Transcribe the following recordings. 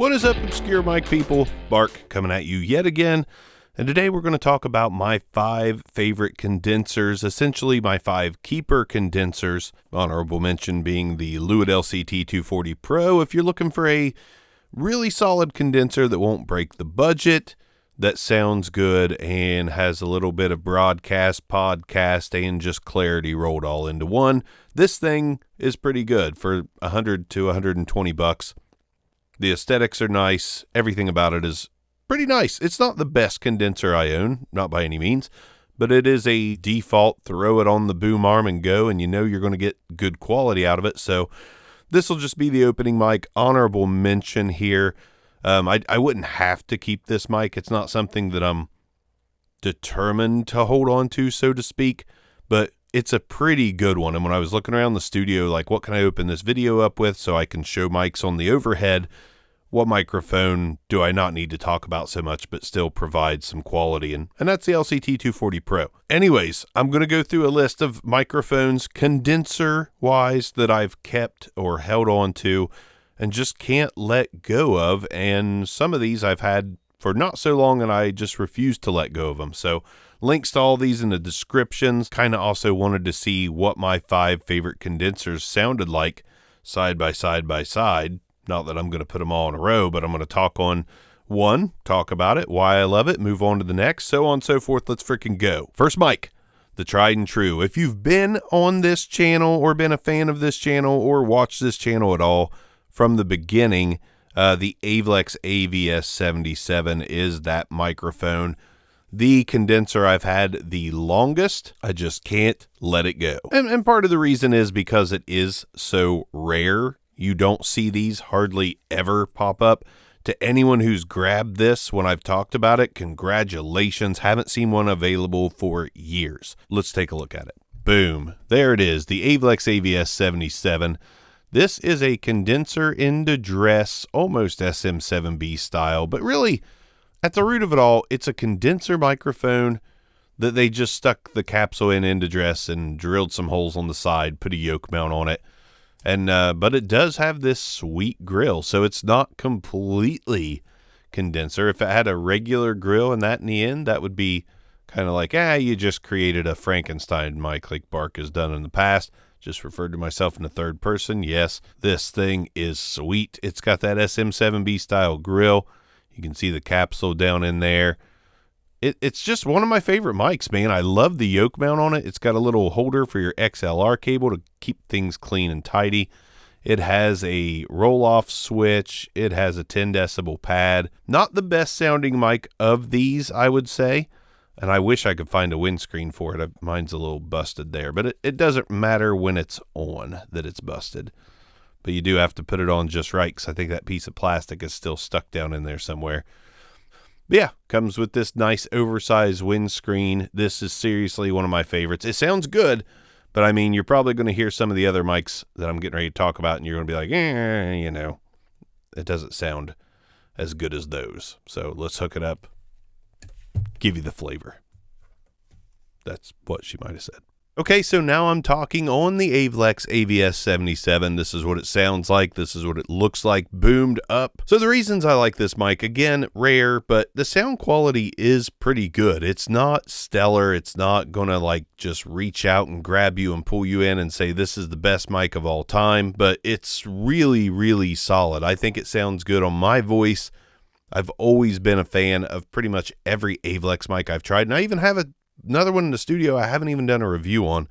What is up, obscure mic people? Bark coming at you yet again, and today we're going to talk about my 5 favorite condensers, essentially my 5 keeper condensers. Honorable mention being the Lauten LCT 240 Pro. If you're looking for a really solid condenser that won't break the budget, that sounds good and has a little bit of broadcast, podcast, and just clarity rolled all into one, this thing is pretty good for $100 to $120. The aesthetics are nice. Everything about it is pretty nice. It's not the best condenser I own, not by any means, but it is a default throw it on the boom arm and go, and you know you're going to get good quality out of it. So this will just be the opening mic. Honorable mention here. I wouldn't have to keep this mic. It's not something that I'm determined to hold on to, so to speak, but it's a pretty good one. And when I was looking around the studio, like, what can I open this video up with so I can show mics on the overhead? What microphone do I not need to talk about so much, but still provide some quality? And that's the LCT 240 Pro. Anyways, I'm going to go through a list of microphones, condenser-wise, that I've kept or held on to and just can't let go of. And some of these I've had for not so long, and I just refuse to let go of them. So links to all these in the descriptions. Kind of also wanted to see what my 5 favorite condensers sounded like side by side by side. Not that I'm going to put them all in a row, but I'm going to talk on one, talk about it, why I love it, move on to the next, so on and so forth. Let's freaking go. First mic, the tried and true. If you've been on this channel or been a fan of this channel or watched this channel at all from the beginning, the AVLX AVS77 is that microphone. The condenser I've had the longest. I just can't let it go. And part of the reason is because it is so rare. You don't see these hardly ever pop up. To anyone who's grabbed this when I've talked about it, congratulations. Haven't seen one available for years. Let's take a look at it. Boom. There it is, the AVLX AVS77. This is a condenser into dress, almost SM7B style, but really, at the root of it all, it's a condenser microphone that they just stuck the capsule into dress and drilled some holes on the side, put a yoke mount on it. And but it does have this sweet grill, so it's not completely condenser. If it had a regular grill and that in the end, that would be kind of like, you just created a Frankenstein mic like Bark has done in the past. Just referred to myself in the third person. Yes, this thing is sweet. It's got that SM7B style grill. You can see the capsule down in there. It's just one of my favorite mics, man. I love the yoke mount on it. It's got a little holder for your XLR cable to keep things clean and tidy. It has a roll-off switch. It has a 10 decibel pad. Not the best sounding mic of these, I would say. And I wish I could find a windscreen for it. Mine's a little busted there. But it doesn't matter when it's on that it's busted. But you do have to put it on just right, because I think that piece of plastic is still stuck down in there somewhere. But yeah, comes with this nice oversized windscreen. This is seriously one of my favorites. It sounds good, but I mean, you're probably going to hear some of the other mics that I'm getting ready to talk about, and you're going to be like, you know, it doesn't sound as good as those. So let's hook it up, give you the flavor. That's what she might have said. Okay, so now I'm talking on the AVLX AVS77. This is what it sounds like. This is what it looks like boomed up. So the reasons I like this mic, again, rare, but the sound quality is pretty good. It's not stellar. It's not going to like just reach out and grab you and pull you in and say this is the best mic of all time, but it's really, really solid. I think it sounds good on my voice. I've always been a fan of pretty much every AVLX mic I've tried, and I even have another one in the studio I haven't even done a review on.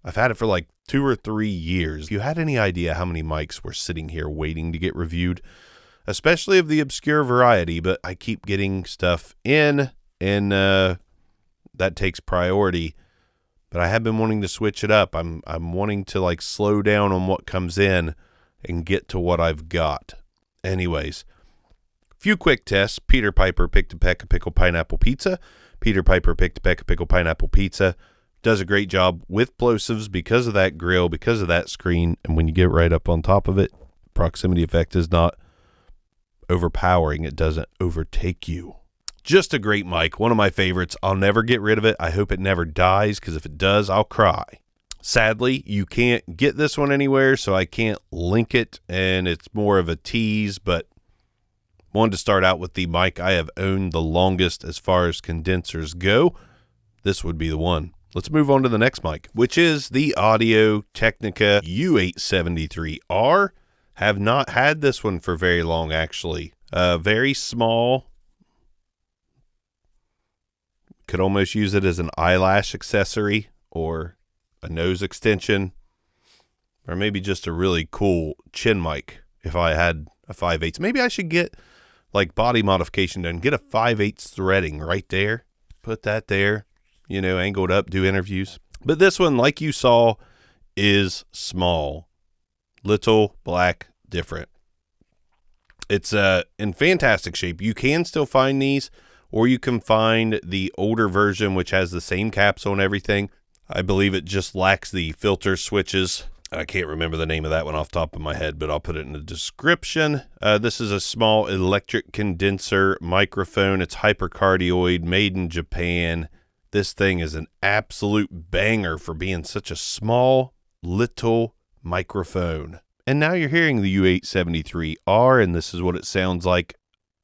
I've had it for like 2 or 3 years. If you had any idea how many mics were sitting here waiting to get reviewed, especially of the obscure variety, but I keep getting stuff in, and that takes priority. But I have been wanting to switch it up. I'm wanting to like slow down on what comes in and get to what I've got. Anyways, few quick tests. Peter Piper picked a peck of pickled pineapple pizza. Peter Piper picked a peck of pickled pineapple pizza. Does a great job with plosives because of that grill, because of that screen. And when you get right up on top of it, proximity effect is not overpowering. It doesn't overtake you. Just a great mic. One of my favorites. I'll never get rid of it. I hope it never dies, because if it does, I'll cry. Sadly, you can't get this one anywhere, so I can't link it, and it's more of a tease, but Wanted to start out with the mic I have owned the longest as far as condensers go. This would be the one. Let's move on to the next mic, which is the Audio-Technica U873R. Have not had this one for very long, actually. Very small. Could almost use it as an eyelash accessory or a nose extension, or maybe just a really cool chin mic if I had a 5/8. Maybe I should get like body modification done. Get a 5/8 threading right there. Put that there, you know, angled up, do interviews. But this one, like you saw, is small. Little, black, different. It's in fantastic shape. You can still find these, or you can find the older version, which has the same capsule and everything. I believe it just lacks the filter switches. I can't remember the name of that one off the top of my head, but I'll put it in the description. This is a small electric condenser microphone. It's hypercardioid, made in Japan. This thing is an absolute banger for being such a small, little microphone. And now you're hearing the U873R, and this is what it sounds like.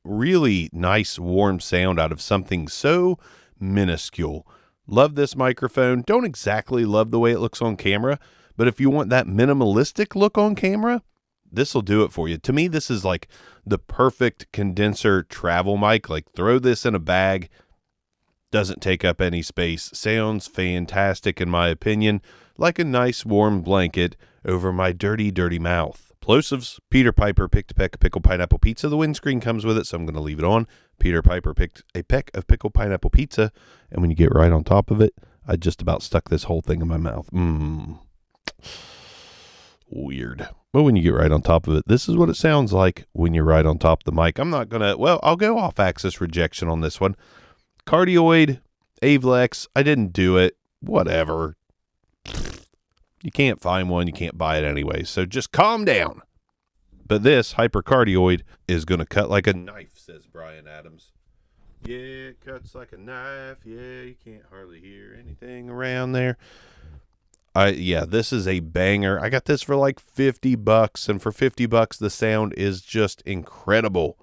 Really nice, warm sound out of something so minuscule. Love this microphone. Don't exactly love the way it looks on camera, but if you want that minimalistic look on camera, this will do it for you. To me, this is like the perfect condenser travel mic. Like, throw this in a bag. Doesn't take up any space. Sounds fantastic, in my opinion. Like a nice warm blanket over my dirty, dirty mouth. Plosives, Peter Piper picked a peck of pickled pineapple pizza. The windscreen comes with it, so I'm going to leave it on. Peter Piper picked a peck of pickled pineapple pizza, and when you get right on top of it, I just about stuck this whole thing in my mouth. Weird. But when you get right on top of it, this is what it sounds like when you're right on top of the mic. I'm not going to, well, I'll go off-axis rejection on this one. Cardioid, AVLX, I didn't do it. Whatever. You can't find one. You can't buy it anyway. So just calm down. But this hypercardioid is going to cut like a knife, says Brian Adams. Yeah, it cuts like a knife. Yeah, you can't hardly hear anything around there. Yeah, this is a banger. I got this for like $50, and for $50, the sound is just incredible.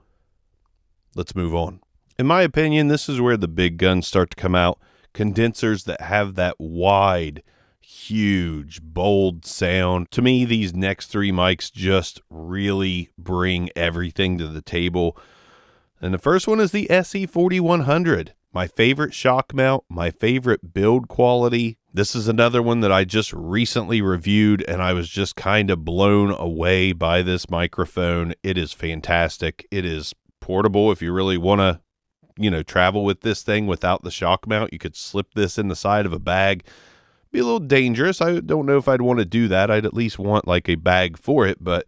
Let's move on. In my opinion, this is where the big guns start to come out. Condensers that have that wide, huge, bold sound. To me, these next three mics just really bring everything to the table. And the first one is the SE4100. My favorite shock mount, my favorite build quality. This is another one that I just recently reviewed, and I was just kind of blown away by this microphone. It is fantastic. It is portable if you really want to, you know, travel with this thing without the shock mount. You could slip this in the side of a bag. Be a little dangerous. I don't know if I'd want to do that. I'd at least want like a bag for it, but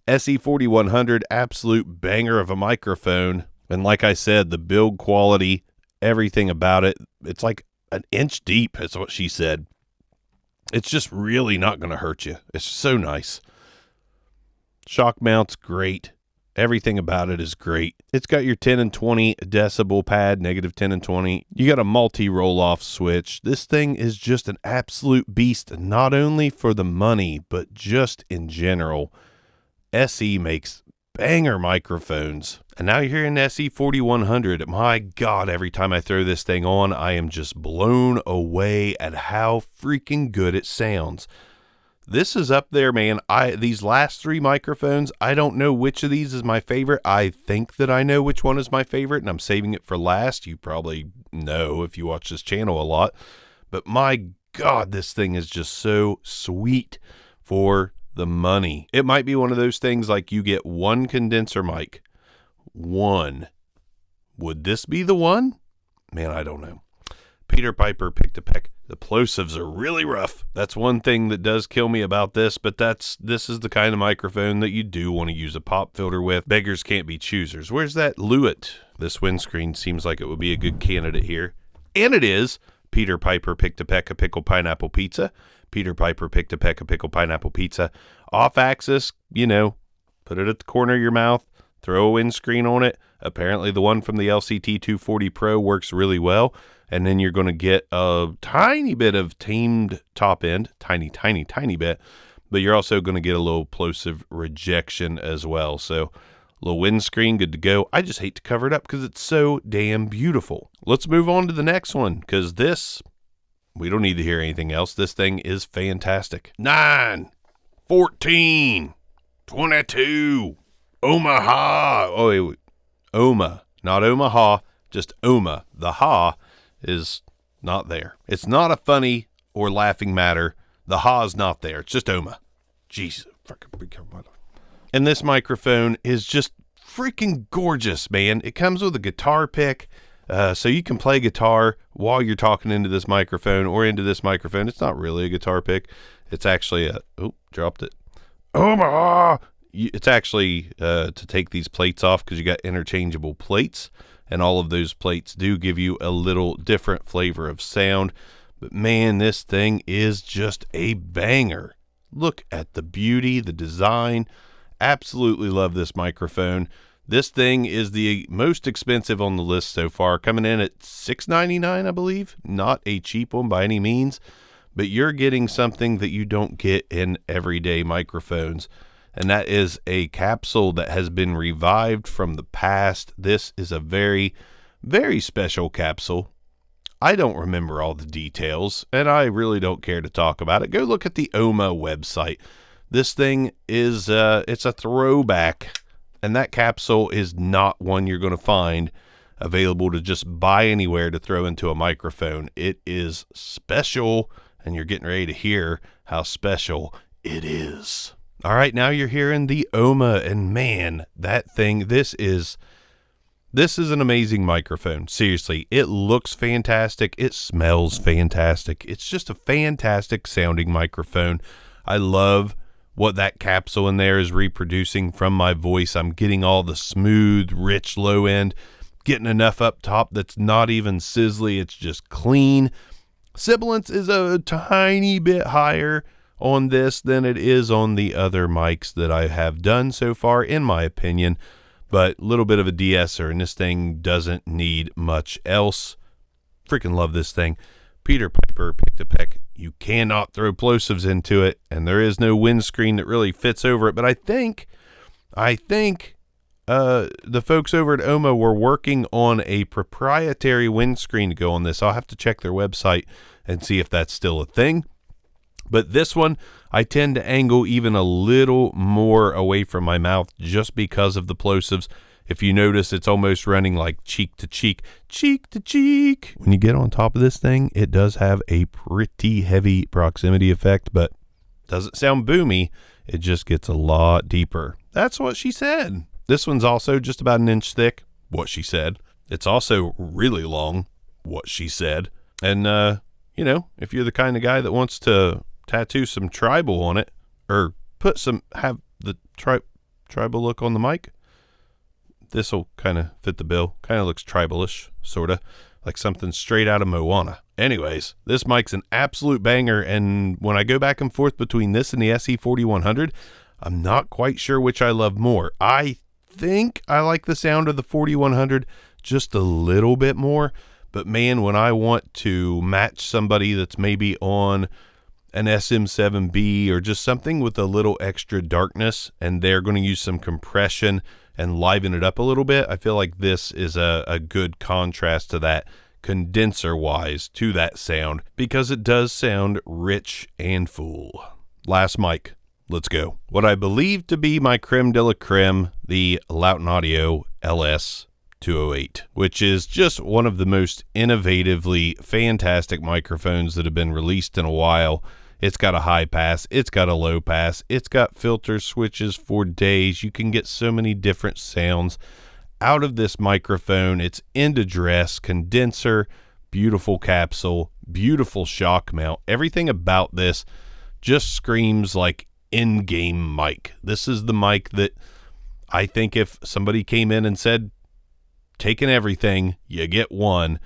SE4100, absolute banger of a microphone. And like I said, the build quality, everything about it, it's like an inch deep, is what she said. It's just really not going to hurt you. It's so nice. Shock mount's great. Everything about it is great. It's got your 10 and 20 decibel pad, negative 10 and 20. You got a multi-roll-off switch. This thing is just an absolute beast, not only for the money, but just in general. SE makes banger microphones. And now you're hearing SE4100. My God, every time I throw this thing on, I am just blown away at how freaking good it sounds. This is up there, man. These last three microphones, I don't know which of these is my favorite. I think that I know which one is my favorite, and I'm saving it for last. You probably know if you watch this channel a lot. But my God, this thing is just so sweet for the money. It might be one of those things like you get one condenser mic. One. Would this be the one? Man, I don't know. Peter Piper picked a peck. The plosives are really rough. That's one thing that does kill me about this, but this is the kind of microphone that you do want to use a pop filter with. Beggars can't be choosers. Where's that Lauten? This windscreen seems like it would be a good candidate here. And it is. Peter Piper picked a peck of pickled pineapple pizza. Peter Piper picked a peck of pickled pineapple pizza. Off axis, you know, put it at the corner of your mouth. Throw a windscreen on it. Apparently the one from the LCT 240 Pro works really well. And then you're going to get a tiny bit of tamed top end. Tiny, tiny, tiny bit. But you're also going to get a little plosive rejection as well. So Little windscreen, good to go. I just hate to cover it up because it's so damn beautiful. Let's move on to the next one, because this, we don't need to hear anything else. This thing is fantastic. 9, 14, 22, Omaha. Oh, wait. Oma, not Omaha, just Oma. The ha is not there. It's not a funny or laughing matter. The ha is not there. It's just Oma. Jeez. And this microphone is just freaking gorgeous, man. It comes with a guitar pick, so you can play guitar while you're talking into this microphone or into this microphone. It's not really a guitar pick. It's actually a, oh, dropped it. Omaha. It's actually to take these plates off, because you got interchangeable plates, and all of those plates do give you a little different flavor of sound. But man, this thing is just a banger. Look at the beauty, the design. Absolutely love this microphone. This thing is the most expensive on the list so far, coming in at $699, I believe. Not a cheap one by any means, but you're getting something that you don't get in everyday microphones. And that is a capsule that has been revived from the past. This is a very, very special capsule. I don't remember all the details, and I really don't care to talk about it. Go look at the OMA website. This thing is, it's a throwback, and that capsule is not one you're going to find available to just buy anywhere to throw into a microphone. It is special, and you're getting ready to hear how special it is. All right, now you're hearing the OMA, and man, that thing, this is an amazing microphone. Seriously, it looks fantastic. It smells fantastic. It's just a fantastic sounding microphone. I love what that capsule in there is reproducing from my voice. I'm getting all the smooth, rich low end, getting enough up top that's not even sizzly. It's just clean. Sibilance is a tiny bit higher on this than it is on the other mics that I have done so far, in my opinion, but a little bit of a de-esser, and this thing doesn't need much else. Freaking love this thing. Peter Piper picked a peck. You cannot throw plosives into it, and there is no windscreen that really fits over it, but I think the folks over at OMA were working on a proprietary windscreen to go on this. I'll have to check their website and see if that's still a thing. But this one, I tend to angle even a little more away from my mouth just because of the plosives. If you notice, it's almost running like cheek to cheek, cheek to cheek. When you get on top of this thing, it does have a pretty heavy proximity effect, but doesn't sound boomy. It just gets a lot deeper. That's what she said. This one's also just about an inch thick. What she said. It's also really long. What she said. And, you know, if you're the kind of guy that wants to tattoo some tribal on it, or have the tribal look on the mic, this will kind of fit the bill. Kind of looks tribalish, sort of like something straight out of Moana. Anyways, this mic's an absolute banger, and when I go back and forth between this and the SE4100, I'm not quite sure which I love more. I think I like the sound of the 4100 just a little bit more, but man, when I want to match somebody that's maybe on an SM7B or just something with a little extra darkness, and they're going to use some compression and liven it up a little bit, I feel like this is a good contrast to that, condenser wise, to that sound, because it does sound rich and full. Last mic, let's go. What I believe to be my creme de la creme, the Lauten Audio LS208, which is just one of the most innovatively fantastic microphones that have been released in a while. It's got a high pass, it's got a low pass, it's got filter switches for days. You can get so many different sounds out of this microphone. It's end address, condenser, beautiful capsule, beautiful shock mount. Everything about this just screams like in-game mic. This is the mic that I think if somebody came in and said, taking everything, you get one.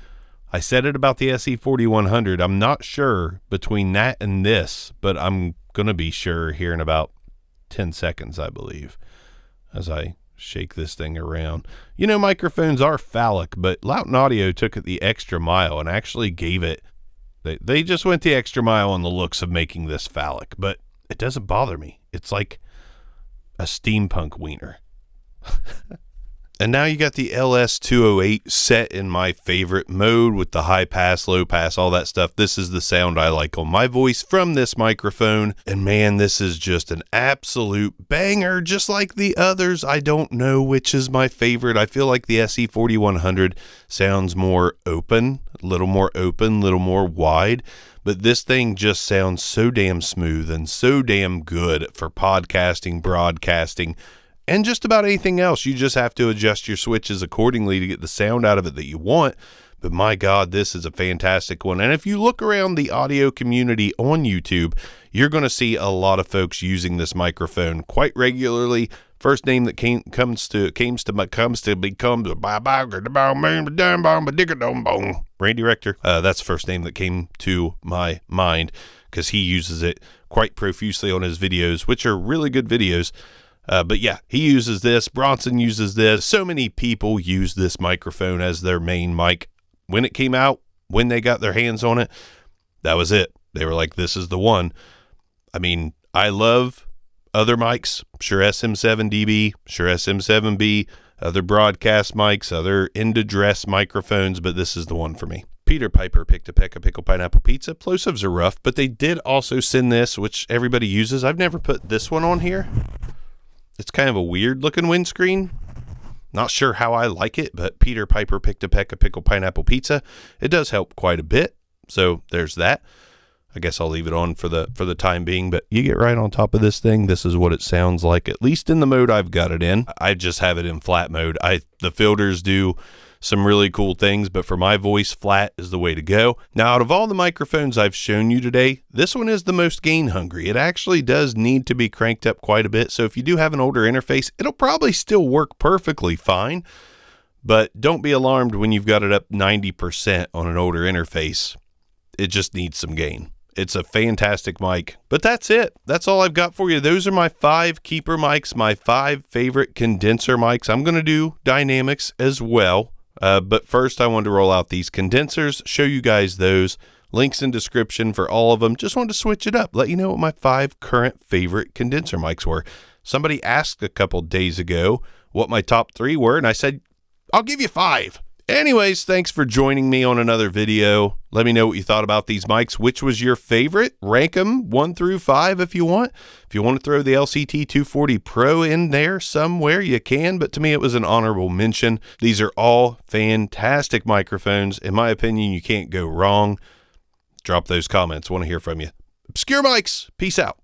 I said it about the SE4100. I'm not sure between that and this, but I'm going to be sure here in about 10 seconds, I believe, as I shake this thing around. You know, microphones are phallic, but Lauten Audio took it the extra mile and actually gave it, they just went the extra mile on the looks of making this phallic, but it doesn't bother me. It's like a steampunk wiener. And now you got the LS208 set in my favorite mode with the high pass, low pass, all that stuff. This is the sound I like on my voice from this microphone. And man, this is just an absolute banger, just like the others. I don't know which is my favorite. I feel like the SE4100 sounds more open, a little more wide. But this thing just sounds so damn smooth and so damn good for podcasting, broadcasting, and just about anything else. You just have to adjust your switches accordingly to get the sound out of it that you want. But my God, this is a fantastic one. And if you look around the audio community on YouTube, you're going to see a lot of folks using this microphone quite regularly. First name that comes to become Randy Rector. That's the first name that came to my mind because he uses it quite profusely on his videos, which are really good videos. But yeah, he uses this. Bronson uses this. So many people use this microphone as their main mic. When it came out, when they got their hands on it, that was it. They were like, this is the one. I mean, I love other mics, Shure SM7DB, Shure SM7B, other broadcast mics, other end-address microphones, but this is the one for me. Peter Piper picked a peck of pickle pineapple pizza. Plosives are rough, but they did also send this, which everybody uses. I've never put this one on here. It's kind of a weird looking windscreen. Not sure how I like it, but Peter Piper picked a peck of pickled pineapple pizza. It does help quite a bit. So there's that. I guess I'll leave it on for the time being, but you get right on top of this thing. This is what it sounds like, at least in the mode I've got it in. I just have it in flat mode. The filters do some really cool things, but for my voice, flat is the way to go. Now, out of all the microphones I've shown you today, this one is the most gain hungry. It actually does need to be cranked up quite a bit. So if you do have an older interface, it'll probably still work perfectly fine, but don't be alarmed when you've got it up 90% on an older interface. It just needs some gain. It's a fantastic mic, but that's it. That's all I've got for you. Those are my 5 keeper mics, my 5 favorite condenser mics. I'm going to do dynamics as well. But first I wanted to roll out these condensers, show you guys those. Links in description for all of them. Just wanted to switch it up, let you know what my 5 current favorite condenser mics were. Somebody asked a couple days ago what my top 3 were, and I said, I'll give you 5. Anyways, thanks for joining me on another video. Let me know what you thought about these mics. Which was your favorite? Rank them 1 through 5 if you want. If you want to throw the LCT 240 Pro in there somewhere, you can, but to me it was an honorable mention. These are all fantastic microphones. In my opinion, you can't go wrong. Drop those comments. Want to hear from you. Obscure Mics. Peace out.